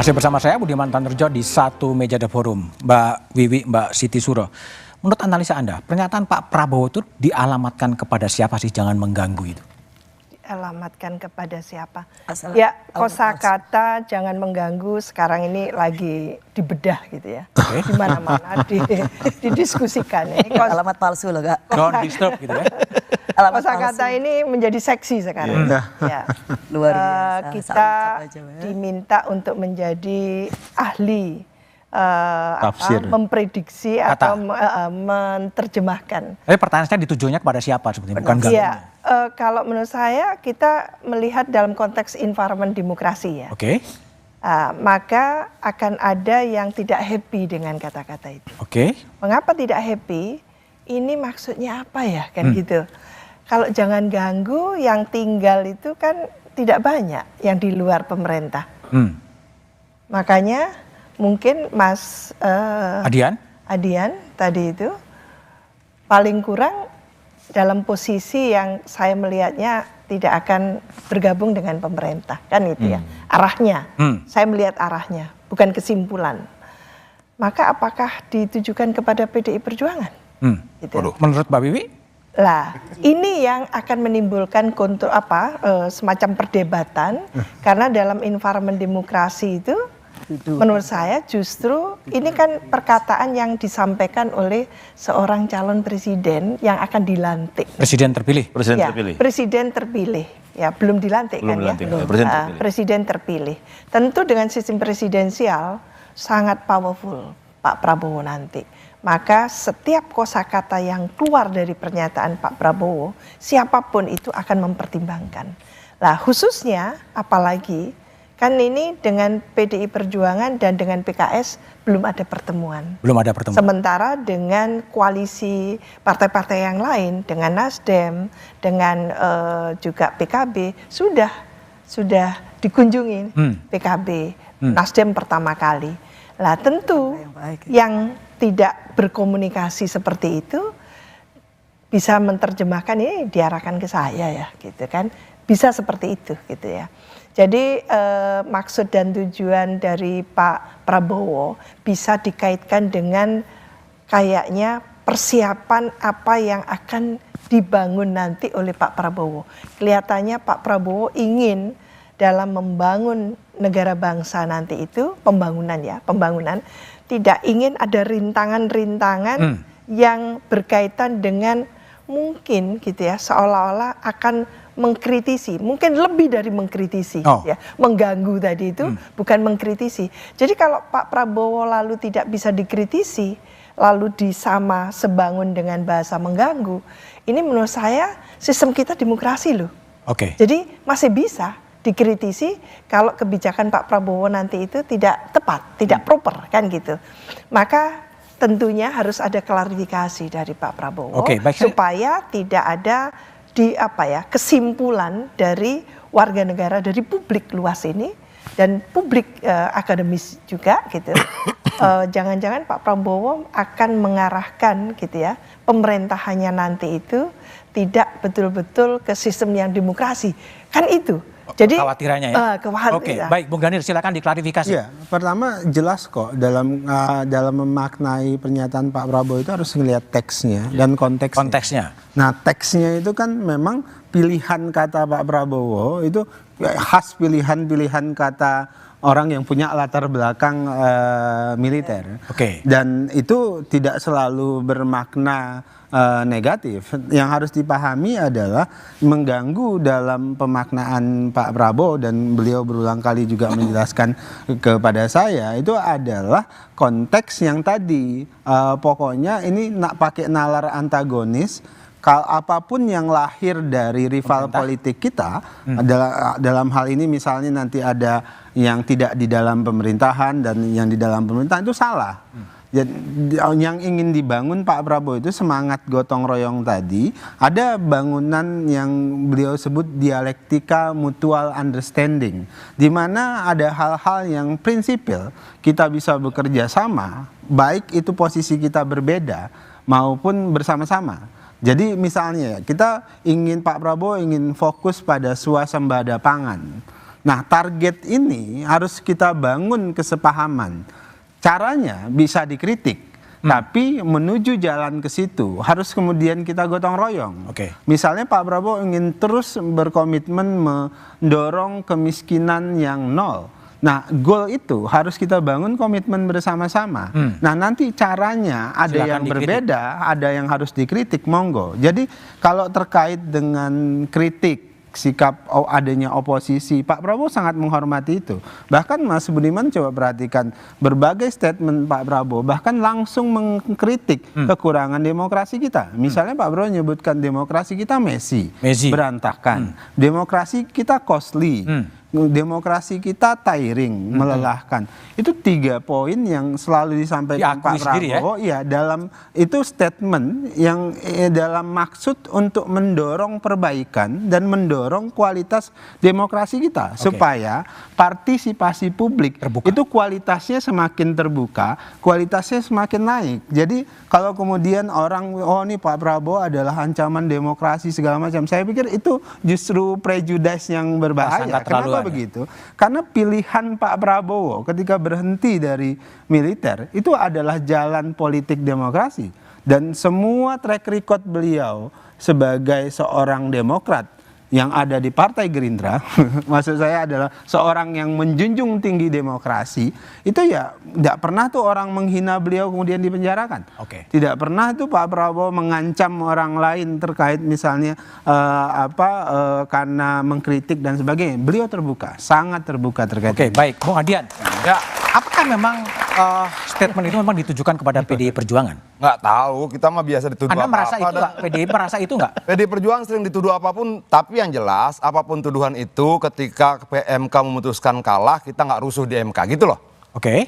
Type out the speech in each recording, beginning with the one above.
Masih bersama saya Budiman Tanurjo di Satu Meja The Forum, Mbak Wiwi, Mbak Siti Suro. Menurut analisa Anda, pernyataan Pak Prabowo itu dialamatkan kepada siapa sih, jangan mengganggu itu? Dialamatkan kepada siapa? Ya, kosakata jangan mengganggu sekarang ini lagi dibedah gitu ya. Di mana-mana didiskusikan. Ini alamat palsu loh, Kak. Don't disturb gitu ya. Kosakata ini menjadi seksi sekarang. Ya. Luar biasa. Kita diminta untuk menjadi ahli memprediksi atau menerjemahkan. Tapi pertanyaan saya ditujuannya kepada siapa sebetulnya, bukan ganggu. Iya, kalau menurut saya kita melihat dalam konteks environment demokrasi ya. Oke. Maka akan ada yang tidak happy dengan kata-kata itu. Oke. Mengapa tidak happy? Ini maksudnya apa ya kan gitu. Kalau jangan ganggu, yang tinggal itu kan tidak banyak yang di luar pemerintah. Makanya mungkin Mas Adian tadi itu paling kurang dalam posisi yang saya melihatnya tidak akan bergabung dengan pemerintah kan itu ya. Arahnya, saya melihat arahnya, bukan kesimpulan. Maka apakah ditujukan kepada PDI Perjuangan? Gitu. Menurut Mbak Wiwi? Lah, ini yang akan menimbulkan semacam perdebatan karena dalam environment demokrasi itu menurut saya justru ini kan perkataan yang disampaikan oleh seorang calon presiden yang akan dilantik. Presiden terpilih. Presiden terpilih. Ya, belum dilantik kan ya. Presiden terpilih. Tentu dengan sistem presidensial sangat powerful Pak Prabowo nanti. Maka setiap kosakata yang keluar dari pernyataan Pak Prabowo, siapapun itu akan mempertimbangkan. Lah khususnya apalagi kan ini dengan PDI Perjuangan dan dengan PKS belum ada pertemuan. Belum ada pertemuan. Sementara dengan koalisi partai-partai yang lain, dengan Nasdem, dengan juga PKB sudah dikunjungi PKB, Nasdem pertama kali. Lah tentu yang tidak berkomunikasi seperti itu bisa menerjemahkan ini diarahkan ke saya ya gitu kan, bisa seperti itu gitu ya. Jadi maksud dan tujuan dari Pak Prabowo bisa dikaitkan dengan kayaknya persiapan apa yang akan dibangun nanti oleh Pak Prabowo. Kelihatannya Pak Prabowo ingin dalam membangun negara bangsa nanti itu pembangunan tidak ingin ada rintangan-rintangan yang berkaitan dengan mungkin gitu ya seolah-olah akan mengkritisi, mungkin lebih dari mengkritisi ya, mengganggu tadi itu bukan mengkritisi. Jadi kalau Pak Prabowo lalu tidak bisa dikritisi, lalu disama sebangun dengan bahasa mengganggu, ini menurut saya sistem kita demokrasi loh. Jadi masih bisa dikritisi kalau kebijakan Pak Prabowo nanti itu tidak tepat, tidak proper kan gitu. Maka tentunya harus ada klarifikasi dari Pak Prabowo supaya tidak ada kesimpulan dari warga negara, dari publik luas ini dan publik akademis juga gitu. Jangan-jangan Pak Prabowo akan mengarahkan gitu ya pemerintahannya nanti itu tidak betul-betul ke sistem yang demokrasi kan itu. Jadi kekhawatirannya ya. Baik, Bung Daniel silakan diklarifikasi. Ya, pertama jelas kok dalam memaknai pernyataan Pak Prabowo itu harus melihat teksnya dan konteksnya. Nah, teksnya itu kan memang pilihan kata Pak Prabowo itu khas pilihan kata orang yang punya latar belakang militer. Dan itu tidak selalu bermakna negatif. Yang harus dipahami adalah mengganggu dalam pemaknaan Pak Prabowo dan beliau berulang kali juga menjelaskan kepada saya itu adalah konteks yang tadi pokoknya ini pakai nalar antagonis. Apapun yang lahir dari rival politik kita dalam hal ini misalnya nanti ada yang tidak di dalam pemerintahan dan yang di dalam pemerintahan itu salah. Yang ingin dibangun Pak Prabowo itu semangat gotong royong tadi, ada bangunan yang beliau sebut dialektika mutual understanding, di mana ada hal-hal yang prinsipil kita bisa bekerja sama, baik itu posisi kita berbeda maupun bersama-sama. Jadi misalnya kita Pak Prabowo ingin fokus pada swasembada pangan. Nah, target ini harus kita bangun kesepahaman. Caranya bisa dikritik, tapi menuju jalan ke situ harus kemudian kita gotong royong. Misalnya Pak Prabowo ingin terus berkomitmen mendorong kemiskinan yang nol. Nah, goal itu harus kita bangun komitmen bersama-sama. Nah, nanti caranya ada yang berbeda, ada yang harus dikritik, monggo. Jadi kalau terkait dengan kritik, sikap adanya oposisi, Pak Prabowo sangat menghormati itu. Bahkan Mas Budiman coba perhatikan berbagai statement Pak Prabowo, bahkan langsung mengkritik kekurangan demokrasi kita. Misalnya Pak Prabowo menyebutkan demokrasi kita messy. Berantakan. Demokrasi kita costly. Demokrasi kita tiring, melelahkan. Itu 3 poin yang selalu disampaikan Pak Prabowo. Ya, dalam itu statement yang dalam maksud untuk mendorong perbaikan dan mendorong kualitas demokrasi kita supaya partisipasi publik itu kualitasnya semakin terbuka, kualitasnya semakin naik. Jadi kalau kemudian orang ini Pak Prabowo adalah ancaman demokrasi segala macam, saya pikir itu justru prejudice yang berbahaya. Kenapa begitu? Karena pilihan Pak Prabowo ketika berhenti dari militer itu adalah jalan politik demokrasi, dan semua track record beliau sebagai seorang demokrat yang ada di Partai Gerindra, maksud saya adalah seorang yang menjunjung tinggi demokrasi, itu ya tidak pernah tuh orang menghina beliau kemudian dipenjarakan. Tidak pernah tuh Pak Prabowo mengancam orang lain terkait misalnya karena mengkritik dan sebagainya. Beliau terbuka, sangat terbuka terkait. Baik, Bung Adian. Ya, apakah memang statement itu memang ditujukan kepada PDI Perjuangan? Nggak tahu, kita mah biasa dituduh Anda apa-apa. merasa itu nggak? PDI merasa itu nggak? PDI Perjuangan sering dituduh apapun, tapi yang jelas apapun tuduhan itu ketika PMK memutuskan kalah, kita nggak rusuh di MK gitu loh.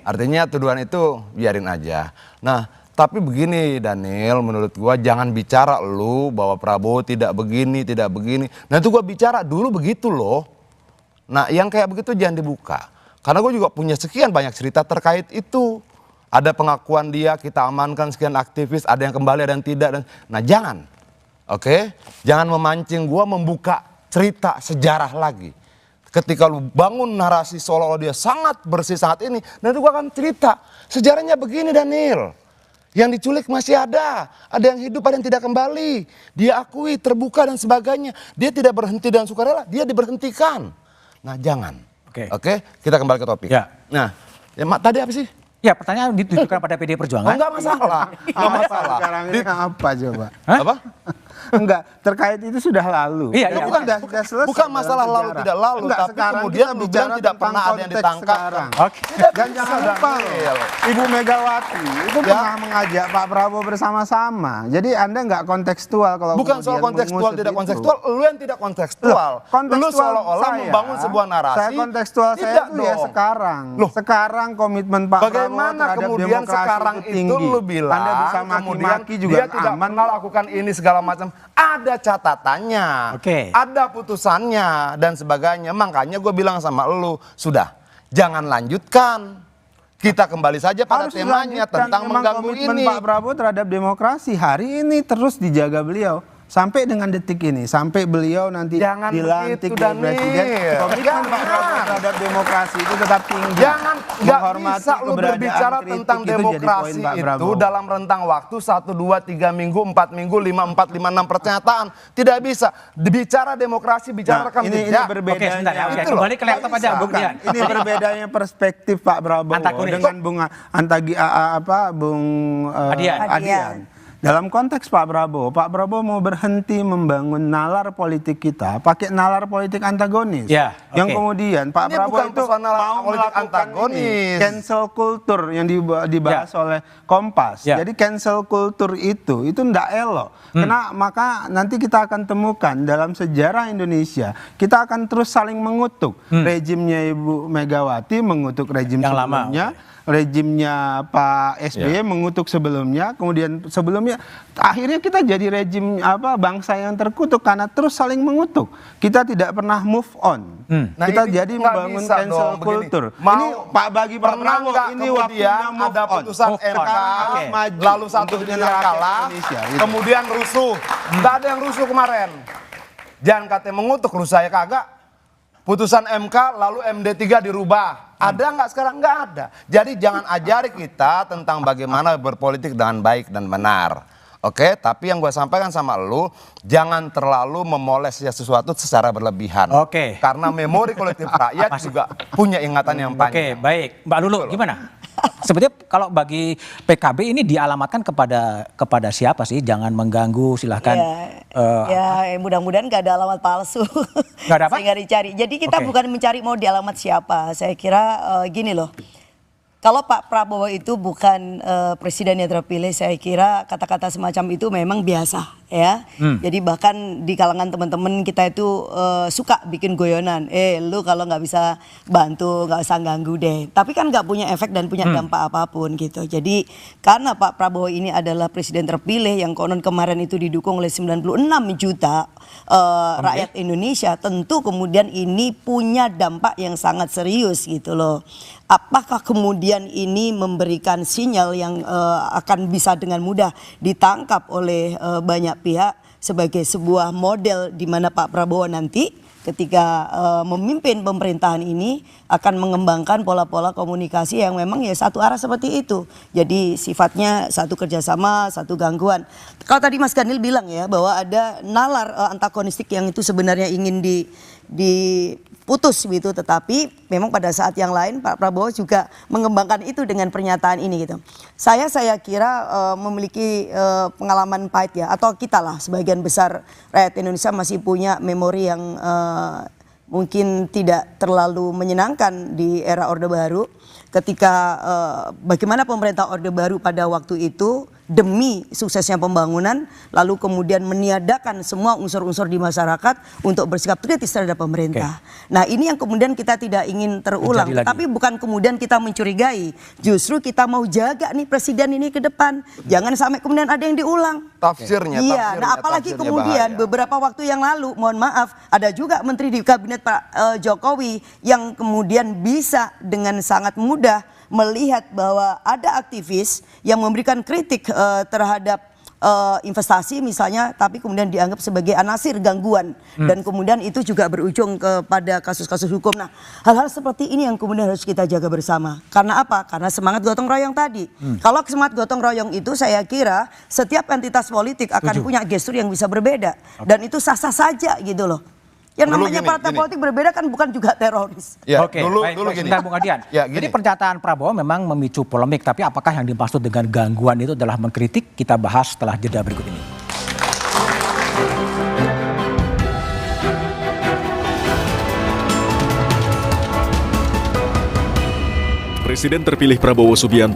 Artinya tuduhan itu biarin aja. Nah, tapi begini Daniel, menurut gua jangan bicara lu bahwa Prabowo tidak begini, tidak begini. Nah itu gua bicara dulu begitu loh. Nah yang kayak begitu jangan dibuka. Karena gue juga punya sekian banyak cerita terkait itu. Ada pengakuan dia, kita amankan sekian aktivis, ada yang kembali, ada yang tidak. Nah jangan, jangan memancing gue membuka cerita sejarah lagi. Ketika lu bangun narasi seolah-olah dia sangat bersih, sangat ini. Nanti gue akan cerita, sejarahnya begini Daniel. Yang diculik masih ada yang hidup, ada yang tidak kembali. Dia akui, terbuka dan sebagainya. Dia tidak berhenti dan sukarela, dia diberhentikan. Nah jangan. Kita kembali ke topik. Nah, tadi apa sih? Ya, pertanyaan ditujukan pada PDI Perjuangan. Enggak masalah. Enggak masalah. Sekarang ini apa coba? Apa? Enggak, terkait itu sudah lalu. Bukan, sudah selesai. Bukan masalah lalu tidak lalu, enggak, tapi kemudian lu bilang tidak pernah ada yang ditangkap. Dan jangan lupa Ibu Megawati itu pernah mengajak Pak Prabowo bersama-sama. Jadi Anda enggak kontekstual kalau bukan soal kontekstual tidak kontekstual, lu yang tidak kontekstual. Lu seolah-olah membangun sebuah narasi. Saya kontekstual saya itu ya sekarang. Sekarang komitmen Pak Prabowo terhadap kemudian demokrasi sekarang itu tinggi. Itu lu bilang Anda bisa maki-maki juga dia tidak pernah lakukan ini segala macam. Ada catatannya, ada putusannya dan sebagainya. Makanya gue bilang sama lu, sudah jangan lanjutkan. Kita kembali saja pada temanya tentang mengganggu ini. Pak Prabowo terhadap demokrasi hari ini terus dijaga beliau. Sampai dengan detik ini, sampai beliau nanti dilantik jadi presiden, komitmen Pak Prabowo terhadap demokrasi itu tetap tinggi. Jangan, nggak bisa lu berbicara tentang demokrasi itu dalam rentang waktu 1, 2, 3 minggu, 4 minggu, 5, 4, 5, 6 pernyataan. Tidak bisa. Bicara demokrasi, bicara rekam jejak. Ini berbedanya. Kembali ke laptop aja, bukan. Ini berbedanya perspektif Pak Prabowo dengan Bung Adian. Dalam konteks Pak Prabowo mau berhenti membangun nalar politik kita pakai nalar politik antagonis. Yang kemudian Pak Prabowo itu mau melakukan cancel culture yang dibahas oleh Kompas. Jadi cancel culture itu tidak elok. Karena maka nanti kita akan temukan dalam sejarah Indonesia kita akan terus saling mengutuk. Rejimnya Ibu Megawati mengutuk rejim yang sebelumnya. Rejimnya Pak SBY mengutuk sebelumnya, kemudian sebelumnya akhirnya kita jadi rejim bangsa yang terkutuk karena terus saling mengutuk. Kita tidak pernah move on. Nah, kita jadi membangun cancel culture. Ini bagi Pak Prabowo ini waktunya move ada putusan MK lalu satu negara kalah, kemudian rusuh. Tidak ada yang rusuh kemarin. Jangan katanya mengutuk, rusuh saya kagak. putusan MK lalu MD3 dirubah. Ada nggak sekarang? Nggak ada. Jadi jangan ajari kita tentang bagaimana berpolitik dengan baik dan benar. Oke, tapi yang gue sampaikan sama lu, jangan terlalu memoles ya sesuatu secara berlebihan. Oke. Karena memori kolektif rakyat juga punya ingatan yang panjang. Oke, baik. Mbak Lulu, gimana? Sebetulnya kalau bagi PKB ini dialamatkan kepada siapa sih? Jangan mengganggu, silahkan. Mudah-mudahan nggak ada alamat palsu. Nggak ada apa? Sehingga dicari. Jadi kita bukan mencari mau di alamat siapa. Saya kira gini loh. Kalau Pak Prabowo itu bukan presiden yang terpilih, saya kira kata-kata semacam itu memang biasa ya. Jadi bahkan di kalangan teman-teman kita itu suka bikin goyonan. Lu kalau nggak bisa bantu nggak usah ganggu deh. Tapi kan nggak punya efek dan punya dampak apapun gitu. Jadi karena Pak Prabowo ini adalah presiden terpilih yang konon kemarin itu didukung oleh 96 juta rakyat Indonesia, tentu kemudian ini punya dampak yang sangat serius gitu loh. Apakah kemudian ini memberikan sinyal yang akan bisa dengan mudah ditangkap oleh banyak pihak sebagai sebuah model di mana Pak Prabowo nanti ketika memimpin pemerintahan ini akan mengembangkan pola-pola komunikasi yang memang ya satu arah seperti itu. Jadi sifatnya satu kerjasama, satu gangguan. Kalau tadi Mas Daniel bilang ya bahwa ada nalar antagonistik yang itu sebenarnya ingin diputus gitu, tetapi memang pada saat yang lain Pak Prabowo juga mengembangkan itu dengan pernyataan ini gitu. Saya kira memiliki pengalaman pahit ya, atau kita lah sebagian besar rakyat Indonesia masih punya memori yang mungkin tidak terlalu menyenangkan di era Orde Baru, ketika bagaimana pemerintah Orde Baru pada waktu itu demi suksesnya pembangunan lalu kemudian meniadakan semua unsur-unsur di masyarakat untuk bersikap kritis terhadap pemerintah. Nah ini yang kemudian kita tidak ingin terulang, tapi bukan kemudian kita mencurigai, justru kita mau jaga nih presiden ini ke depan, jangan sampai kemudian ada yang diulang. Tafsirnya. Iya, nah apalagi kemudian bahaya. Beberapa waktu yang lalu, mohon maaf, ada juga menteri di kabinet Pak Jokowi yang kemudian bisa dengan sangat mudah melihat bahwa ada aktivis yang memberikan kritik terhadap investasi misalnya, tapi kemudian dianggap sebagai anasir gangguan dan kemudian itu juga berujung kepada kasus-kasus hukum. Nah, hal-hal seperti ini yang kemudian harus kita jaga bersama. Karena apa? Karena semangat gotong royong tadi. Kalau semangat gotong royong itu saya kira setiap entitas politik akan punya gestur yang bisa berbeda dan itu sah-sah saja gitu loh. Yang namanya partai politik berbeda kan bukan juga teroris. Ya, Oke, dulu gini. Bung Adian. Ya, jadi pernyataan Prabowo memang memicu polemik, tapi apakah yang dimaksud dengan gangguan itu adalah mengkritik? Kita bahas setelah jeda berikut ini. Presiden terpilih Prabowo Subianto